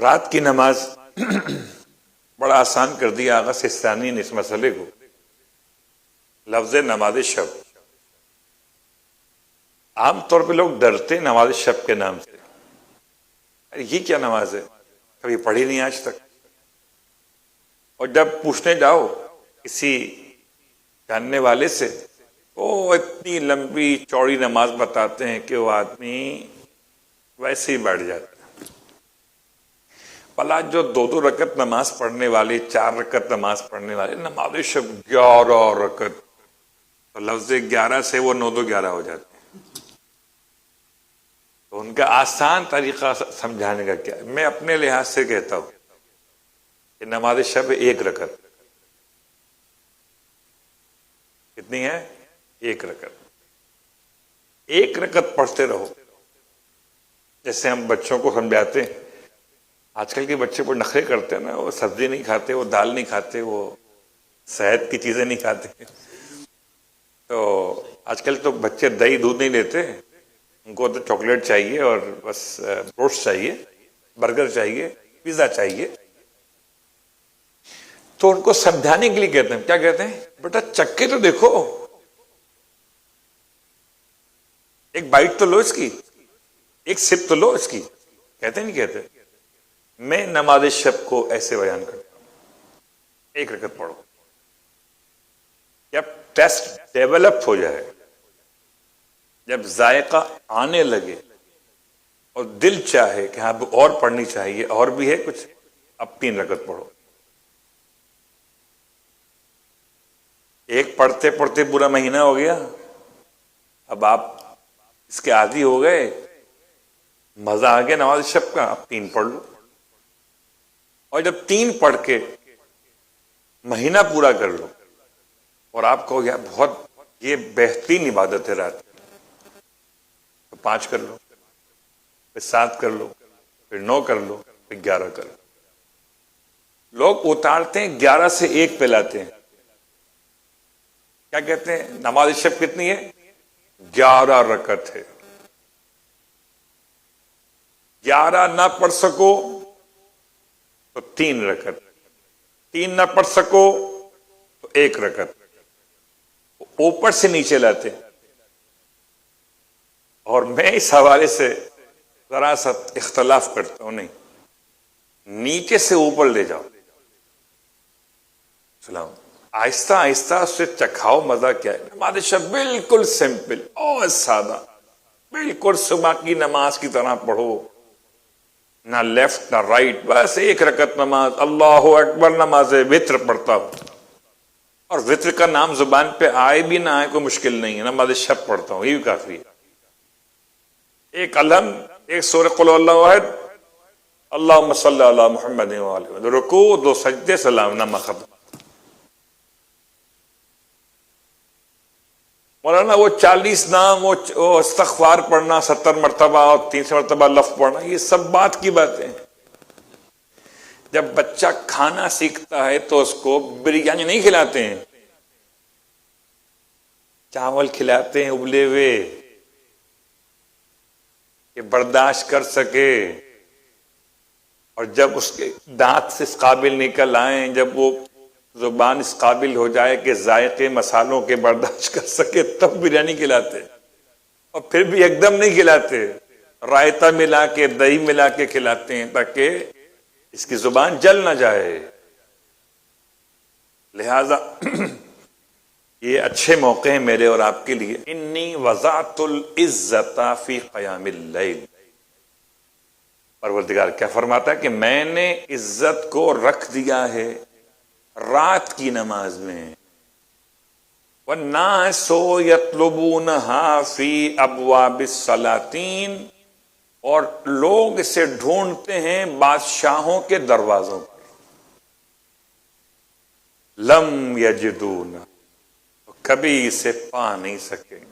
رات کی نماز بڑا آسان کر دیا آغا سستانی نے اس مسئلے کو. لفظ نماز شب، عام طور پہ لوگ ڈرتے نماز شب کے نام سے. یہ کیا نماز ہے، کبھی پڑھی نہیں آج تک. اور جب پوچھنے جاؤ کسی جاننے والے سے، وہ اتنی لمبی چوڑی نماز بتاتے ہیں کہ وہ آدمی ویسے ہی بیٹھ جاتا ہے. بھلا جو 2 رکعت نماز پڑھنے والے، 4 رکعت نماز پڑھنے والے، نماز شب 11 رکعت، تو لفظ 11 سے وہ 9 2 11 ہو جاتے ہیں. تو ان کا آسان طریقہ سمجھانے کا کیا ہے؟ میں اپنے لحاظ سے کہتا ہوں کہ نماز شب 1 رکعت. کتنی ہے؟ 1 رکعت. 1 رکعت پڑھتے رہو. جیسے ہم بچوں کو سمجھاتے ہیں، آج کل کے بچے کو نخرے کرتے ہیں نا، وہ سبزی نہیں کھاتے، وہ دال نہیں کھاتے، وہ صحت کی چیزیں نہیں کھاتے. تو آج کل تو بچے دہی دودھ نہیں لیتے، ان کو تو چاکلیٹ چاہیے اور بس بروسٹ چاہیے، برگر چاہیے، پیزا چاہیے. تو ان کو سمجھانے کے لیے کہتے ہیں، کیا کہتے ہیں؟ بیٹا چکے تو دیکھو، ایک بائٹ تو لو اس کی، ایک سپ تو لو اس کی. کہتے نہیں کہتے؟ میں نماز شب کو ایسے بیان کرتا ہوں، 1 رکعت پڑھو. جب ٹیسٹ ڈیولپ ہو جائے، جب ذائقہ آنے لگے اور دل چاہے کہ ہاں اور پڑھنی چاہیے، اور بھی ہے کچھ، اب 3 رکعت پڑھو. ایک پڑھتے پڑھتے پورا مہینہ ہو گیا، اب آپ اس کے عادی ہو گئے، مزہ آ گیا نماز شب کا، اب 3 پڑھ لو. اور جب 3 پڑھ کے مہینہ پورا کر لو اور آپ کہو یار بہت یہ بہترین عبادت ہے رات، تو 5 کر لو، پھر 7 کر لو، پھر 9 کر لو، پھر 11 کر لو. لوگ اتارتے ہیں 11 سے 1 پہ لاتے ہیں. کیا کہتے ہیں؟ نماز شب کتنی ہے؟ 11 رکعت ہے. 11 نہ پڑھ سکو تو 3 رکعت، 3 نہ پڑھ سکو تو 1 رکعت. اوپر سے نیچے لاتے. اور میں اس حوالے سے ذرا سا اختلاف کرتا ہوں، نہیں، نیچے سے اوپر لے جاؤ. سلام آہستہ آہستہ اس سے چکھاؤ مزہ کیا ہے. نماز شب بالکل سمپل اور سادہ، بالکل صبح کی نماز کی طرح پڑھو، نہ لیفٹ نہ رائٹ، بس 1 رکعت نماز. اللہ اکبر نماز وتر پڑھتا ہوں، اور وتر کا نام زبان پہ آئے بھی نہ آئے کوئی مشکل نہیں ہے، نماز شب پڑھتا ہوں، یہ بھی کافی ہے. 1 الحمد، 1 سورہ قل اللہ احد، اللہم صلی علی محمد وآلہ وسلم، رکوع، 2 سجدے، سلام، نامہ ختم. مولانا وہ 40 نام، وہ استغفار پڑھنا 70 مرتبہ اور 300 مرتبہ لفظ پڑھنا، یہ سب بات کی باتیں ہیں. جب بچہ کھانا سیکھتا ہے تو اس کو بریانی نہیں کھلاتے ہیں، چاول کھلاتے ہیں ابلے ہوئے کہ برداشت کر سکے. اور جب اس کے دانت سے اس قابل نکل آئیں، جب وہ زبان اس قابل ہو جائے کہ ذائقے مسالوں کے برداشت کر سکے، تب بریانی کھلاتے. اور پھر بھی ایک دم نہیں کھلاتے، رائتا ملا کے، دہی ملا کے کھلاتے ہیں تاکہ اس کی زبان جل نہ جائے. لہذا یہ اچھے موقع ہیں میرے اور آپ کے لیے. انی وضعت العزت فی قیام اللیل. پروردگار کیا فرماتا ہے کہ میں نے عزت کو رکھ دیا ہے رات کی نماز میں. وَالنَّاسُ يَطْلُبُونَهَا فِي أَبْوَابِ السَّلَاطِينِ، اور لوگ اسے ڈھونڈتے ہیں بادشاہوں کے دروازوں پر. لم یجدون، کبھی اسے پا نہیں سکیں.